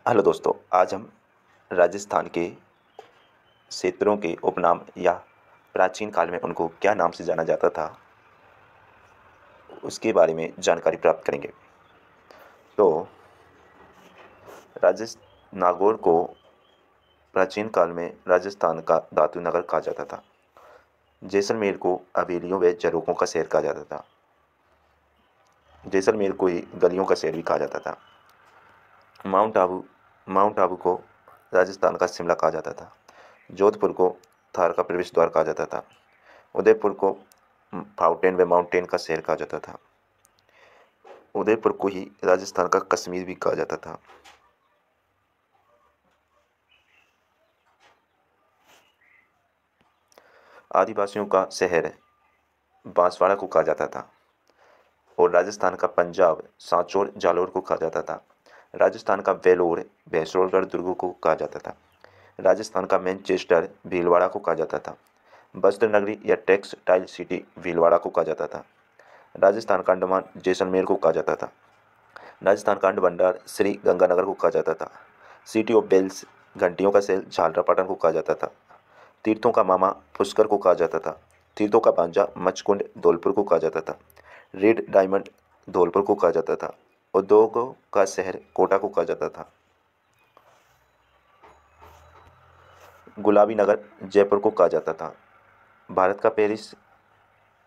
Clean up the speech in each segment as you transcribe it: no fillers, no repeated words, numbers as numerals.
Hello दोस्तों, आज हम राजस्थान के क्षेत्रों के उपनाम या प्राचीन काल में उनको क्या नाम से जाना जाता था उसके बारे में जानकारी प्राप्त करेंगे। तो नागौर को प्राचीन काल में राजस्थान का धातु नगर कहा जाता था। जैसलमेर को हवेलियों व झरोखों का शहर कहा जाता था। जैसलमेर को ही गलियों का शहर भी कहा जाता था। माउंट आबू को राजस्थान का शिमला कहा जाता था। जोधपुर को थार का प्रवेश द्वार कहा जाता था। उदयपुर को फाउंटेन व माउंटेन का शहर कहा जाता था। उदयपुर को ही राजस्थान का कश्मीर भी कहा जाता था। आदिवासियों का शहर बांसवाड़ा को कहा जाता था और राजस्थान का पंजाब सांचौर जालौर को कहा जाता था। राजस्थान का वेलोर भैंसरोलगढ़ दुर्ग को कहा जाता था। राजस्थान का मैनचेस्टर भीलवाड़ा को कहा जाता था। वस्त्र नगरी या टेक्सटाइल सिटी भीलवाड़ा को कहा जाता था। राजस्थान का अंडमान जैसलमेर को कहा जाता था। राजस्थान का अंड भंडार श्री गंगानगर को कहा जाता था। सिटी ऑफ बेल्स घंटियों का शहर झालरापाटन को कहा जाता था। तीर्थों का मामा पुष्कर को कहा जाता था। तीर्थों का भांजा मचकुंड धौलपुर को कहा जाता था। रेड डायमंड धौलपुर को कहा जाता था। उद्योगों का शहर कोटा को कहा जाता था। गुलाबी नगर जयपुर को कहा जाता था। भारत का पेरिस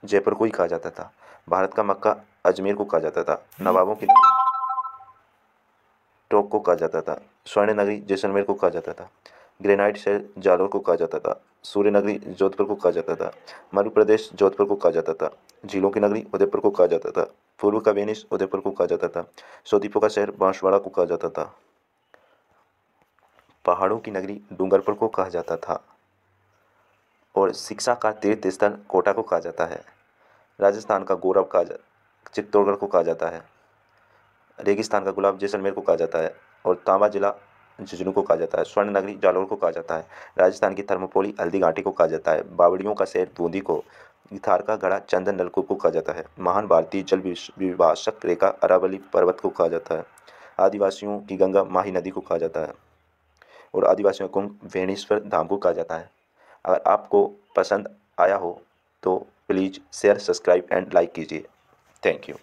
जयपुर को ही कहा जाता था। भारत का मक्का अजमेर को कहा जाता था। नवाबों की नगरी टोंक को कहा जाता था। स्वर्ण नगरी जैसलमेर को कहा जाता था। ग्रेनाइट शहर जालौर को कहा जाता था। सूर्य नगरी जोधपुर को कहा जाता था। मध्य प्रदेश जोधपुर को कहा जाता था। झीलों की नगरी उदयपुर को कहा जाता था। पूर्व का वेनिस उदयपुर को कहा जाता था। सौदीपों का शहर बांसवाड़ा को कहा जाता था। पहाड़ों की नगरी डूंगरपुर को कहा जाता था और शिक्षा का तीर्थ स्थल कोटा को कहा जाता है। राजस्थान का गौरव चित्तौड़गढ़ को कहा जाता है। रेगिस्तान का गुलाब जैसलमेर को कहा जाता है और तांबा जिला झुंझुनू को कहा जाता है। स्वर्ण नगरी जालौर को कहा जाता है। राजस्थान की थर्मोपोली हल्दी घाटी को कहा जाता है। बावड़ियों का शहर बूंदी को, थार का गढ़ा चंदन नलकूप को कहा जाता है। महान भारतीय जल विभाषक रेखा अरावली पर्वत को कहा जाता है। आदिवासियों की गंगा माही नदी को कहा जाता है और आदिवासियों को वेणेश्वर धाम को कहा जाता है। अगर आपको पसंद आया हो तो please share, subscribe and like कीजिए। Thank you.